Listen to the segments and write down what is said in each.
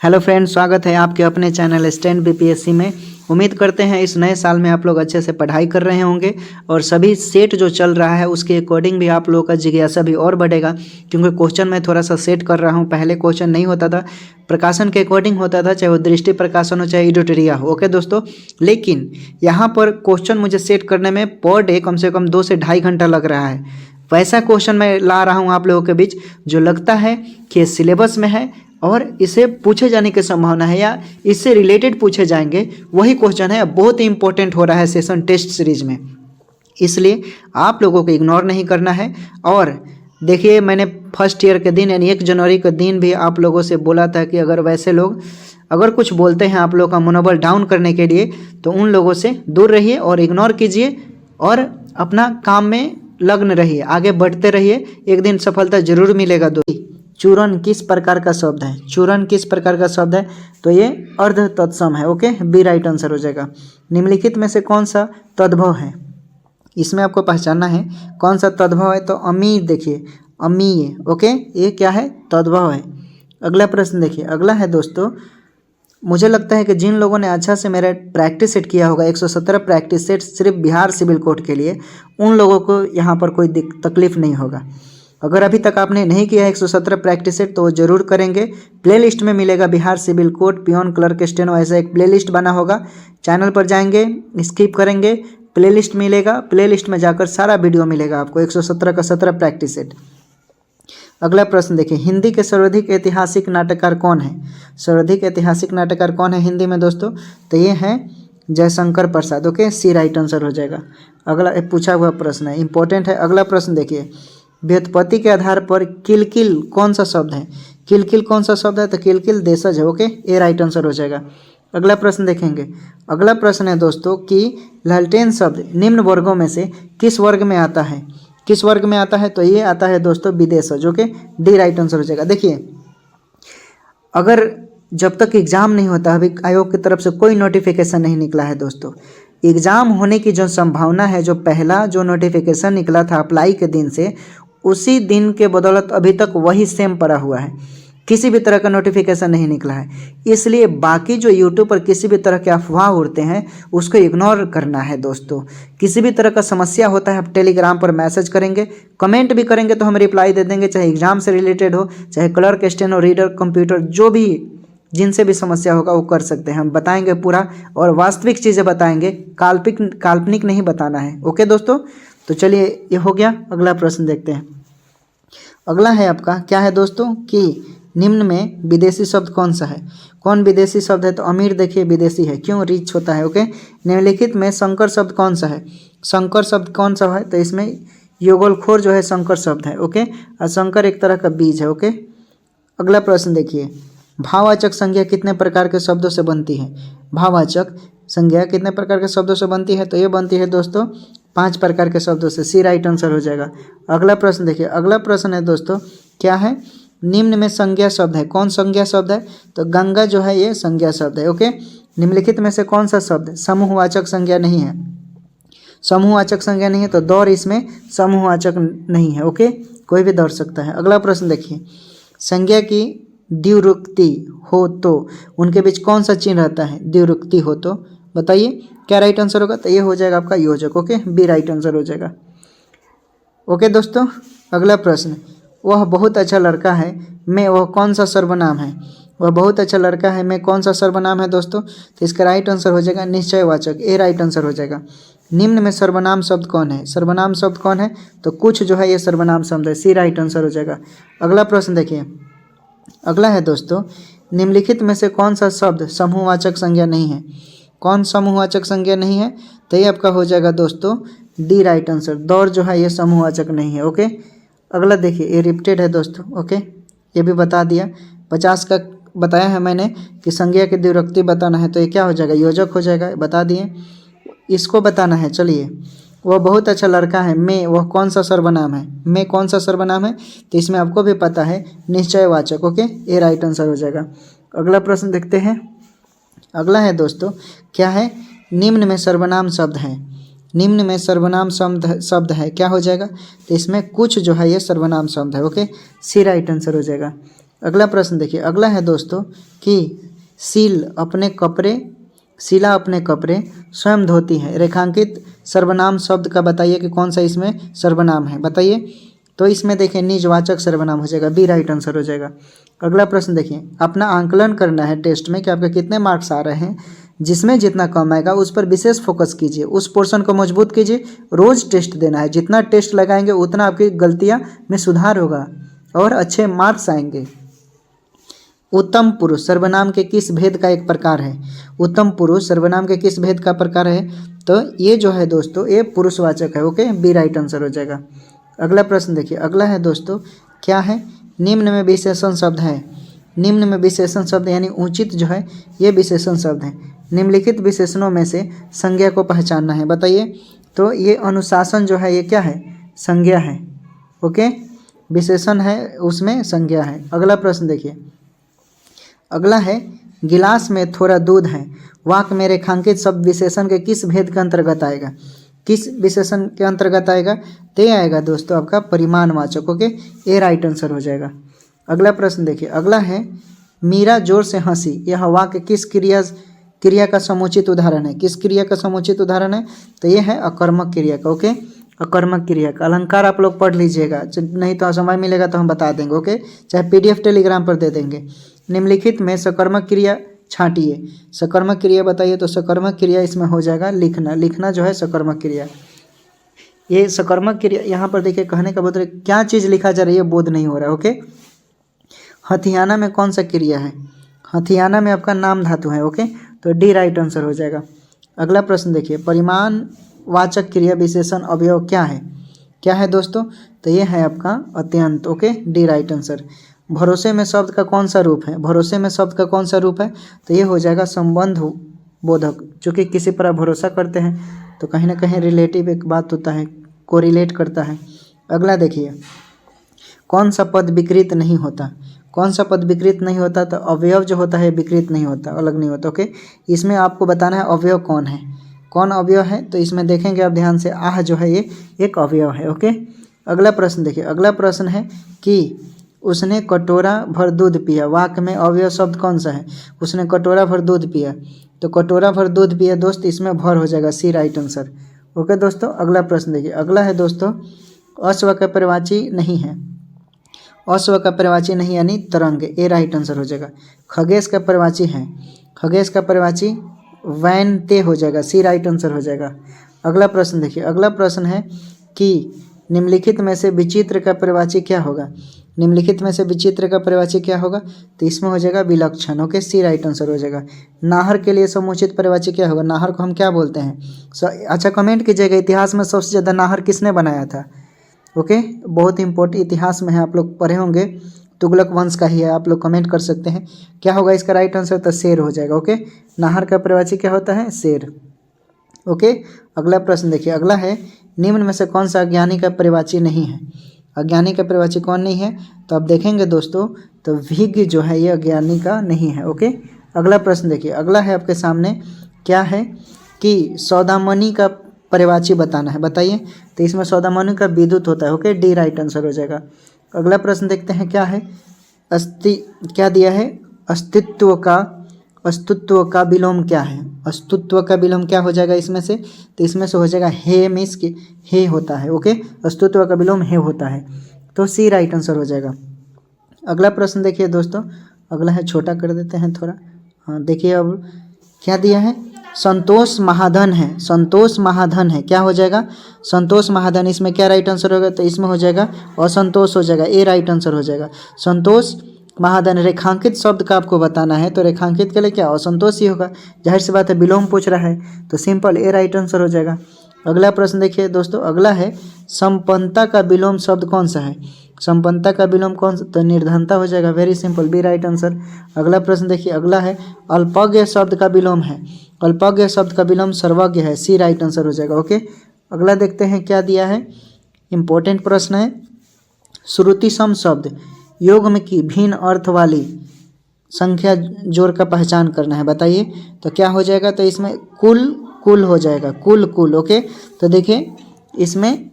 Hello friends, स्वागत है आपके अपने चैनल स्टैंड बीपीएससी में। उम्मीद करते हैं इस नए साल में आप लोग अच्छे से पढ़ाई कर रहे होंगे और सभी सेट जो चल रहा है उसके अकॉर्डिंग भी आप लोगों का जिज्ञासा भी और बढ़ेगा, क्योंकि क्वेश्चन मैं थोड़ा सा सेट कर रहा हूं। पहले क्वेश्चन नहीं होता था, प्रकाशन के अकॉर्डिंग होता था, चाहे वो दृष्टि प्रकाशन हो चाहे एडिटोरिया हो। ओके दोस्तों, लेकिन यहाँ पर क्वेश्चन मुझे सेट करने में पर डे कम से कम 2 से ढाई घंटा लग रहा है। वैसा क्वेश्चन मैं ला रहा हूँ आप लोगों के बीच जो लगता है कि ये सिलेबस में है और इसे पूछे जाने की संभावना है या इससे रिलेटेड पूछे जाएंगे, वही क्वेश्चन है। बहुत ही इंपॉर्टेंट हो रहा है सेशन टेस्ट सीरीज में, इसलिए आप लोगों को इग्नोर नहीं करना है। और देखिए, मैंने फर्स्ट ईयर के दिन यानी 1 जनवरी के दिन भी आप लोगों से बोला था कि अगर वैसे लोग अगर कुछ बोलते हैं आप लोगों का मनोबल डाउन करने के लिए, तो उन लोगों से दूर रहिए और इग्नोर कीजिए और अपना काम में लग्न रहिए, आगे बढ़ते रहिए। एक दिन सफलता जरूर मिलेगा। चूरण किस प्रकार का शब्द है? चूरण किस प्रकार का शब्द है? तो ये अर्ध तत्सम है। ओके, बी राइट आंसर हो जाएगा। निम्नलिखित में से कौन सा तद्भव है? इसमें आपको पहचानना है कौन सा तद्भव है। तो अमीय, देखिए अमीय। ओके, ये क्या है? तद्भव है। अगला प्रश्न देखिए, अगला है दोस्तों, मुझे लगता है कि जिन लोगों ने अच्छा से मेरा प्रैक्टिस सेट किया होगा, 117 प्रैक्टिस सेट सिर्फ बिहार सिविल कोड के लिए, उन लोगों को यहाँ पर कोई तकलीफ नहीं होगा। अगर अभी तक आपने नहीं किया है 117 प्रैक्टिस सेट, तो वो जरूर करेंगे। प्लेलिस्ट में मिलेगा Bihar civil code, peon clerk steno, ऐसा एक प्लेलिस्ट बना होगा। चैनल पर जाएंगे, स्किप करेंगे, प्लेलिस्ट मिलेगा, प्लेलिस्ट में जाकर सारा वीडियो मिलेगा आपको 117 का 17 प्रैक्टिस सेट। अगला प्रश्न देखिए, हिंदी के सर्वाधिक ऐतिहासिक नाटककार कौन है? सर्वाधिक ऐतिहासिक नाटककार कौन है हिंदी में दोस्तों? तो ये है जयशंकर प्रसाद। ओके, सी राइट आंसर हो जाएगा। अगला पूछा हुआ प्रश्न है, इंपॉर्टेंट है। अगला प्रश्न देखिए, व्युत्पत्ति के आधार पर किलकिल कौन सा शब्द है? किलकिल कौन सा शब्द है? तो किलकिल देशज है। ओके, ए राइट आंसर हो जाएगा। अगला प्रश्न देखेंगे। अगला प्रश्न है दोस्तों कि लालटेन शब्द निम्न वर्गों में से किस वर्ग में आता है? किस वर्ग में आता है? तो ये आता है दोस्तों विदेशज। ओके, डी राइट आंसर हो जाएगा। देखिए, अगर जब तक एग्जाम नहीं होता, अभी आयोग की तरफ से कोई नोटिफिकेशन नहीं निकला है दोस्तों, एग्जाम होने की जो संभावना है, जो पहला जो नोटिफिकेशन निकला था अप्लाई के दिन से, उसी दिन के बदौलत अभी तक वही सेम पड़ा हुआ है, किसी भी तरह का नोटिफिकेशन नहीं निकला है। इसलिए बाकी जो यूट्यूब पर किसी भी तरह के अफवाह उड़ते हैं उसको इग्नोर करना है दोस्तों। किसी भी तरह का समस्या होता है, आप टेलीग्राम पर मैसेज करेंगे, कमेंट भी करेंगे तो हम रिप्लाई दे देंगे, चाहे एग्जाम से रिलेटेड हो, चाहे क्लर्क स्टेनो, रीडर, कंप्यूटर, जो भी जिनसे भी समस्या होगा वो कर सकते हैं। हम बताएंगे पूरा और वास्तविक चीज़ें बताएंगे, काल्पनिक नहीं बताना है। ओके दोस्तों, तो चलिए ये हो गया। अगला प्रश्न देखते हैं। अगला है आपका क्या है दोस्तों कि निम्न में विदेशी शब्द कौन सा है? कौन विदेशी शब्द है? तो अमीर देखिए विदेशी है, क्यों? रिच होता है। ओके, निम्नलिखित में संकर शब्द कौन सा है? संकर शब्द कौन सा है? तो इसमें योगलखोर जो है संकर शब्द है। ओके, और संकर एक तरह का बीज है। ओके, अगला प्रश्न देखिए, भाववाचक संज्ञा कितने प्रकार के शब्दों से बनती है? भाववाचक संज्ञा कितने प्रकार के शब्दों से बनती है? तो ये बनती है दोस्तों 5 प्रकार के शब्दों से। सी राइट आंसर हो जाएगा। अगला प्रश्न देखिए, अगला प्रश्न है दोस्तों, क्या है? निम्न में संज्ञा शब्द है। कौन संज्ञा शब्द है? तो गंगा जो है ये संज्ञा शब्द है। ओके, निम्नलिखित में से कौन सा शब्द समूहवाचक संज्ञा नहीं है? समूहवाचक संज्ञा नहीं है, तो दौर इसमें समूहवाचक नहीं है। ओके, कोई भी दौड़ सकता है। अगला प्रश्न देखिए, संज्ञा की द्विरुक्ति हो तो उनके बीच कौन सा चिन्ह रहता है? द्विरुक्ति हो तो बताइए क्या राइट आंसर होगा? तो ये हो जाएगा आपका योजक। ओके, बी राइट आंसर हो जाएगा। ओके दोस्तों, अगला प्रश्न, वह बहुत अच्छा लड़का है मैं वह कौन सा सर्वनाम है? वह बहुत अच्छा लड़का है मैं कौन सा सर्वनाम है दोस्तों? तो इसका राइट आंसर हो जाएगा निश्चयवाचक। ए राइट आंसर हो जाएगा। निम्न में सर्वनाम शब्द कौन है? सर्वनाम शब्द कौन है? तो कुछ जो है ये सर्वनाम शब्द है। सी राइट आंसर हो जाएगा। अगला प्रश्न देखिए, अगला है दोस्तों, निम्नलिखित में से कौन सा शब्द समूहवाचक संज्ञा नहीं है? कौन समूहवाचक संज्ञा नहीं है? तो ये आपका हो जाएगा दोस्तों डी राइट आंसर। दौर जो है ये समूहवाचक नहीं है। ओके, अगला देखिए, ये रिपीटेड है दोस्तों। ओके, ये भी बता दिया। 50 का बताया है मैंने कि संज्ञा की द्विरुक्ति बताना है, तो ये क्या हो जाएगा? योजक हो जाएगा, बता दिए। इसको बताना है। चलिए, वह बहुत अच्छा लड़का है मैं वह कौन सा सर्वनाम है? मैं कौन सा सर्वनाम है? तो इसमें आपको भी पता है निश्चयवाचक। ओके, ये राइट आंसर हो जाएगा। अगला प्रश्न देखते हैं। अगला है दोस्तों, क्या है? निम्न में सर्वनाम शब्द है। निम्न में सर्वनाम शब्द है, क्या हो जाएगा? तो इसमें कुछ जो है ये सर्वनाम शब्द है। ओके, सी राइट आंसर हो जाएगा। अगला प्रश्न देखिए, अगला है दोस्तों कि शीला अपने कपड़े स्वयं धोती है। रेखांकित सर्वनाम शब्द का बताइए कि कौन सा इसमें सर्वनाम है, बताइए। तो इसमें देखिए निजवाचक सर्वनाम हो जाएगा, बी राइट आंसर हो जाएगा। अगला प्रश्न देखिए, अपना आंकलन करना है टेस्ट में कि आपके कितने मार्क्स आ रहे हैं, जिसमें जितना कम आएगा उस पर विशेष फोकस कीजिए, उस पोर्शन को मजबूत कीजिए। रोज टेस्ट देना है, जितना टेस्ट लगाएंगे उतना आपकी गलतियां में सुधार होगा और अच्छे मार्क्स आएंगे। उत्तम पुरुष सर्वनाम के किस भेद का एक प्रकार है? उत्तम पुरुष सर्वनाम के किस भेद का प्रकार है? तो ये जो है दोस्तों ये पुरुषवाचक है। ओके, बी राइट आंसर हो जाएगा। अगला प्रश्न देखिए, अगला है दोस्तों क्या है, निम्न में विशेषण शब्द है। निम्न में विशेषण शब्द यानी उचित जो है ये विशेषण शब्द है। निम्नलिखित विशेषणों में से संज्ञा को पहचानना है, बताइए। तो ये अनुशासन जो है ये क्या है? संज्ञा है। ओके, विशेषण है उसमें संज्ञा है। अगला प्रश्न देखिए, अगला है गिलास में थोड़ा दूध है। वाक्य में रेखांकित शब्द विशेषण के किस भेद के अंतर्गत आएगा? किस विशेषण के अंतर्गत आएगा? तो आएगा दोस्तों आपका परिमाणवाचक। ओके, ए राइट आंसर हो जाएगा। अगला प्रश्न देखिए, अगला है मीरा जोर से हंसी। यह वाक्य किस क्रिया का समुचित उदाहरण है? किस क्रिया का समुचित उदाहरण है? तो ये है अकर्मक क्रिया का। ओके, अकर्मक क्रिया का। अलंकार आप लोग पढ़ लीजिएगा, नहीं तो समय मिलेगा तो हम बता देंगे। ओके, चाहे PDF टेलीग्राम पर दे देंगे। निम्नलिखित में सकर्मक क्रिया छांटिए। सकर्मक क्रिया बताइए। तो सकर्मक क्रिया इसमें हो जाएगा लिखना। लिखना जो है सकर्मक क्रिया। ये सकर्मक क्रिया यहाँ पर देखिए, कहने का मतलब क्या चीज़ लिखा जा रही है बोध नहीं हो रहा है। ओके, हथियाना में कौन सा क्रिया है? हथियाना में आपका नाम धातु है। ओके, तो डी राइट आंसर हो जाएगा। अगला प्रश्न देखिए, परिमाणवाचक क्रिया विशेषण अवयव क्या है? क्या है दोस्तों? तो ये है आपका अत्यंत। Okay, D right answer. भरोसे में शब्द का कौन सा रूप है? भरोसे में शब्द का कौन सा रूप है? तो ये हो जाएगा संबंध बोधक। चूँकि किसी पर आप भरोसा करते हैं तो कहीं ना कहीं रिलेटिव एक बात होता है, कोरिलेट करता है। अगला देखिए, कौन सा पद विकृत नहीं होता? कौन सा पद विकृत नहीं होता? तो अवयव जो होता है विकृत नहीं होता, अलग नहीं होता। ओके, इसमें आपको बताना है अवयव कौन है, कौन अवयव है। तो इसमें देखेंगे आप ध्यान से, आह जो है ये एक अवयव है। ओके, अगला प्रश्न देखिए, अगला प्रश्न है कि उसने कटोरा भर दूध पिया। वाक्य में अवयव शब्द कौन सा है? उसने कटोरा भर दूध पिया। तो कटोरा भर दूध पिया दोस्त, इसमें भर हो जाएगा, सी राइट आंसर। ओके दोस्तों, अगला प्रश्न देखिए, अगला है दोस्तों अश्व का पर्यायवाची नहीं है। अश्व का पर्यायवाची नहीं यानी तरंग, ए राइट आंसर हो जाएगा। खगेश का पर्यायवाची है। खगेश का पर्यायवाची वैन ते हो जाएगा, सी राइट आंसर हो जाएगा। अगला प्रश्न देखिए, अगला प्रश्न है कि निम्नलिखित में से विचित्र का पर्यायवाची क्या होगा? निम्नलिखित में से विचित्र का पर्यायवाची क्या होगा? तो इसमें हो जाएगा विलक्षण। ओके, सी राइट आंसर हो जाएगा। नाहर के लिए समुचित पर्यायवाची क्या होगा? नाहर को हम क्या बोलते हैं? अच्छा कमेंट कीजिएगा, इतिहास में सबसे ज़्यादा नाहर किसने बनाया था? ओके, बहुत इंपॉर्टेंट इतिहास में है, आप लोग पढ़े होंगे, तुगलक वंश का ही है। आप लोग कमेंट कर सकते हैं क्या होगा इसका राइट आंसर? तो शेर हो जाएगा। ओके, नाहर का पर्यायवाची क्या होता है? शेर। ओके, अगला प्रश्न देखिए, अगला है निम्न में से कौन सा अज्ञानी का पर्यायवाची नहीं है? अज्ञानी का पर्यायवाची कौन नहीं है? तो आप देखेंगे दोस्तों, तो विज्ञ जो है ये अज्ञानी का नहीं है। ओके, अगला प्रश्न देखिए, अगला है आपके सामने क्या है कि सौदामणि का पर्यायवाची बताना है, बताइए। तो इसमें सौदामणि का विद्युत होता है। ओके, डी राइट आंसर हो जाएगा। अगला प्रश्न देखते हैं क्या है, क्या दिया है? अस्तित्व का विलोम क्या है? अस्तित्व का विलोम क्या हो जाएगा इसमें से? तो इसमें से हो जाएगा हे, मिस के हे होता है। ओके, अस्तित्व का विलोम हे होता है, तो सी राइट आंसर हो जाएगा। अगला प्रश्न देखिए दोस्तों, अगला है, छोटा कर देते हैं थोड़ा। हाँ देखिए, अब क्या दिया है? संतोष महाधन है। संतोष महाधन है, क्या हो जाएगा? संतोष महाधन। इसमें क्या राइट आंसर होगा? तो इसमें हो जाएगा असंतोष हो जाएगा, ए राइट आंसर हो जाएगा। संतोष महाधन। रेखांकित शब्द का आपको बताना है, तो रेखांकित के लिए क्या असंतोष ही होगा, जाहिर सी बात है, विलोम पूछ रहा है, तो सिंपल ए राइट आंसर हो जाएगा। अगला प्रश्न देखिए दोस्तों, अगला है संपन्नता का विलोम शब्द कौन सा है? संपन्नता का विलोम कौन सा? तो निर्धनता हो जाएगा, very simple, B right answer. अगला प्रश्न देखिए, अगला है अल्पज्ञ शब्द का विलोम है। अल्पज्ञ शब्द का विलोम सर्वज्ञ है, सी राइट आंसर हो जाएगा। ओके, अगला देखते हैं क्या दिया है, इंपॉर्टेंट प्रश्न है। श्रुति सम शब्द योग में की भिन्न अर्थ वाली संख्या जोड़ का पहचान करना है, बताइए। तो क्या हो जाएगा? तो इसमें कुल हो जाएगा, कुल। ओके, तो देखिए इसमें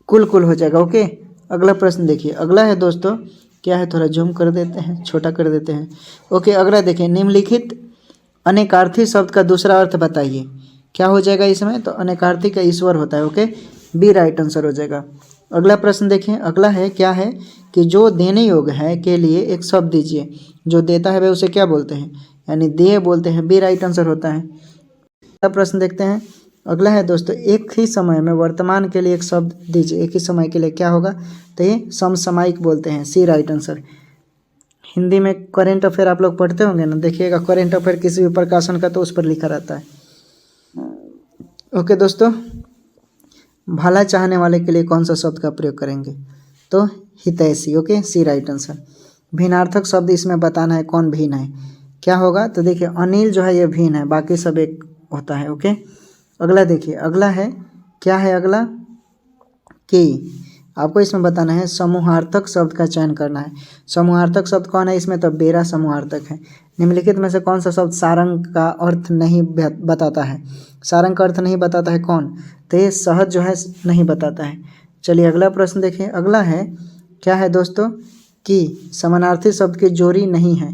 कुल हो जाएगा। ओके, अगला प्रश्न देखिए, अगला है दोस्तों क्या है, थोड़ा जूम कर देते हैं, छोटा कर देते हैं। ओके, अगला देखें, निम्नलिखित अनेकार्थी शब्द का दूसरा अर्थ बताइए। क्या हो जाएगा इसमें, तो अनेकार्थी का ईश्वर होता है। ओके, बी राइट आंसर हो जाएगा। अगला प्रश्न देखें, अगला है क्या है कि जो देने योग्य है के लिए एक शब्द दीजिए। जो देता है वह उसे क्या बोलते हैं, यानी देय बोलते हैं। बी राइट आंसर होता है। अगला प्रश्न देखते हैं, अगला है दोस्तों, एक ही समय में वर्तमान के लिए एक शब्द दीजिए। एक ही समय के लिए क्या होगा, तो ये समसामयिक बोलते हैं। सी राइट आंसर। हिंदी में करेंट अफेयर आप लोग पढ़ते होंगे ना, देखिएगा करेंट अफेयर किसी भी प्रकाशन का तो उस पर लिखा रहता है। ओके दोस्तों, भला चाहने वाले के लिए कौन सा शब्द का प्रयोग करेंगे, तो हितैषी। ओके, सी राइट आंसर। भिन्नार्थक शब्द इसमें बताना है, कौन भिन्न है, क्या होगा, तो देखिए अनिल जो है ये भिन्न है, बाकी सब एक होता है। ओके, अगला देखिए, अगला है क्या है, अगला कि आपको इसमें बताना है समूहार्थक शब्द का चयन करना है। समूहार्थक शब्द कौन है इसमें, तो बेरा समूहार्थक है। निम्नलिखित में से कौन सा शब्द सारंग का अर्थ नहीं बताता है। सारंग का अर्थ नहीं बताता है कौन, तो ये सहज जो है नहीं बताता है। चलिए अगला प्रश्न देखें, अगला है क्या है दोस्तों कि समानार्थी शब्द की जोड़ी नहीं है।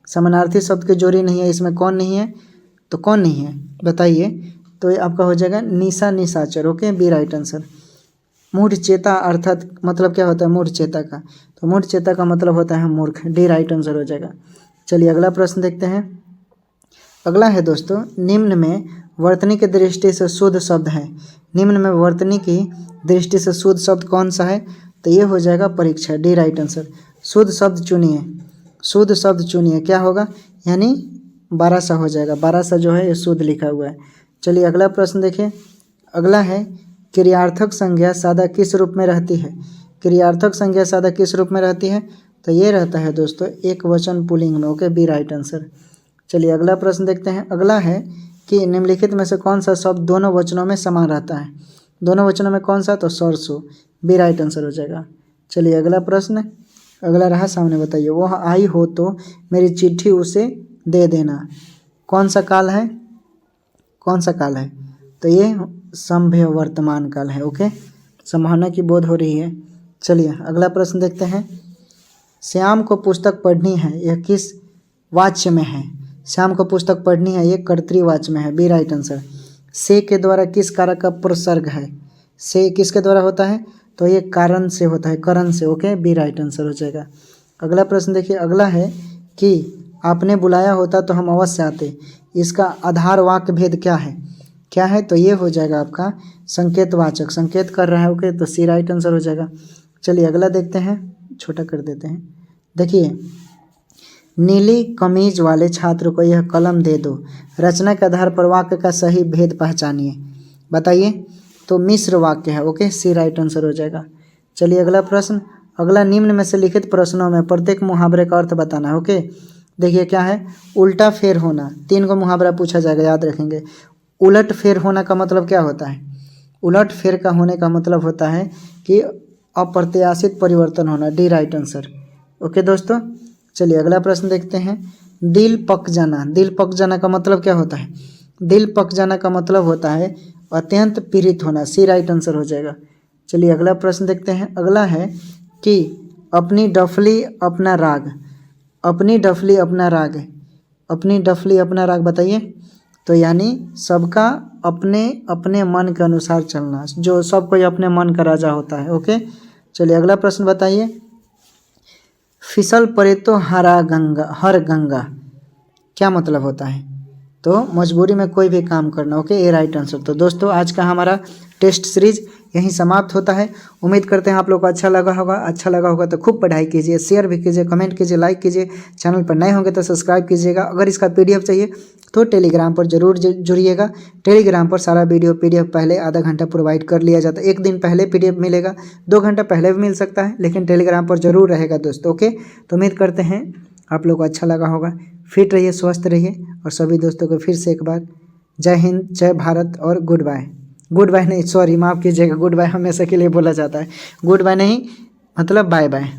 समानार्थी शब्द की जोड़ी नहीं है, इसमें कौन नहीं है, तो कौन नहीं है बताइए, तो ये आपका हो जाएगा निशा निशाचर। Okay, B right answer. मूढ़ चेता अर्थात मतलब क्या होता है, मूढ़ चेता का, तो मूढ़ चेता का मतलब होता है मूर्ख। डी राइट आंसर हो जाएगा। चलिए अगला प्रश्न देखते हैं, अगला है दोस्तों, निम्न में वर्तनी की दृष्टि से शुद्ध शब्द है। निम्न में वर्तनी की दृष्टि से शुद्ध शब्द कौन सा है, तो ये हो जाएगा परीक्षा। D right answer. शुद्ध शब्द चुनिए, शुद्ध शब्द चुनिए, क्या होगा, यानी 12 हो जाएगा। 12 जो है ये शुद्ध लिखा हुआ है। चलिए अगला प्रश्न देखिए, अगला है क्रियार्थक संज्ञा सादा किस रूप में रहती है। क्रियार्थक संज्ञा सादा किस रूप में रहती है, तो ये रहता है दोस्तों एक वचन पुल्लिंग में। Okay, B right answer. चलिए अगला प्रश्न देखते हैं, अगला है कि निम्नलिखित में से कौन सा शब्द दोनों वचनों में समान रहता है। दोनों वचनों में कौन सा, तो सरसों। बी राइट आंसर हो जाएगा। चलिए अगला प्रश्न, अगला रहा सामने, बताइए, वह आई हो तो मेरी चिट्ठी उसे दे देना। कौन सा काल है, कौन सा काल है, तो ये सभ्य वर्तमान काल है। ओके, संभावना की बोध हो रही है। चलिए अगला प्रश्न देखते हैं, श्याम को पुस्तक पढ़नी है, यह किस वाच्य में है। श्याम को पुस्तक पढ़नी है, ये कर्तृवाच्य में है। B right answer. से के द्वारा किस कारक का प्रसर्ग है। से किसके द्वारा होता है, तो ये कारण से होता है, करण से। ओके, बी राइट आंसर हो जाएगा। अगला प्रश्न देखिए, अगला है कि आपने बुलाया होता तो हम अवश्य आते, इसका आधार वाक्य भेद क्या है, क्या है, तो ये हो जाएगा आपका संकेतवाचक, संकेत कर रहा है। ओके, तो सी राइट आंसर हो जाएगा। चलिए अगला देखते हैं, छोटा कर देते हैं। देखिए, नीली कमीज वाले छात्र को यह कलम दे दो, रचना के आधार पर वाक्य का सही भेद पहचानिए। बताइए, तो मिश्र वाक्य है। ओके, सी राइट आंसर हो जाएगा। चलिए अगला प्रश्न, अगला निम्न में से लिखित प्रश्नों में प्रत्येक मुहावरे का अर्थ बताना है। ओके, देखिए क्या है, उल्टा फेर होना। 3 को मुहावरा पूछा जाएगा, याद रखेंगे। उलट फेर होना का मतलब क्या होता है, उलट फेर का होने का मतलब होता है कि अप्रत्याशित परिवर्तन होना। D right answer. ओके दोस्तों, चलिए अगला प्रश्न देखते हैं, दिल पक जाना। दिल पक जाना का मतलब क्या होता है, दिल पक जाना का मतलब होता है अत्यंत पीड़ित होना। सी राइट आंसर हो जाएगा। चलिए अगला प्रश्न देखते हैं, अगला है कि अपनी डफली अपना राग। अपनी डफली अपना राग, अपनी डफली अपना राग बताइए, तो यानी सबका अपने अपने मन के अनुसार चलना, जो सब कोई अपने मन का राजा होता है। ओके, चलिए अगला प्रश्न बताइए, फिसल पड़े तो हरा गंगा, हर गंगा, क्या मतलब होता है, तो मजबूरी में कोई भी काम करना। ओके, ये राइट आंसर। तो दोस्तों आज का हमारा टेस्ट सीरीज यहीं समाप्त होता है। उम्मीद करते हैं आप लोग को अच्छा लगा होगा। अच्छा लगा होगा तो खूब पढ़ाई कीजिए, शेयर भी कीजिए, कमेंट कीजिए, लाइक कीजिए। चैनल पर नए होंगे तो सब्सक्राइब कीजिएगा। अगर इसका पीडीएफ चाहिए तो टेलीग्राम पर जरूर जुड़िएगा। टेलीग्राम पर सारा पीडीएफ पहले आधा घंटा प्रोवाइड कर लिया जाता है। 1 दिन पहले पीडीएफ मिलेगा, 2 घंटा पहले भी मिल सकता है, लेकिन टेलीग्राम पर जरूर रहेगा दोस्तों। ओके, तो उम्मीद करते हैं आप लोग को अच्छा लगा होगा। फिट रहिए, स्वस्थ रहिए, और सभी दोस्तों को फिर से एक बार जय हिंद, जय भारत और गुड बाय। गुड बाय नहीं, सॉरी माफ़ कीजिएगा, गुड बाय हमेशा के लिए बोला जाता है, गुड बाय नहीं मतलब बाय बाय।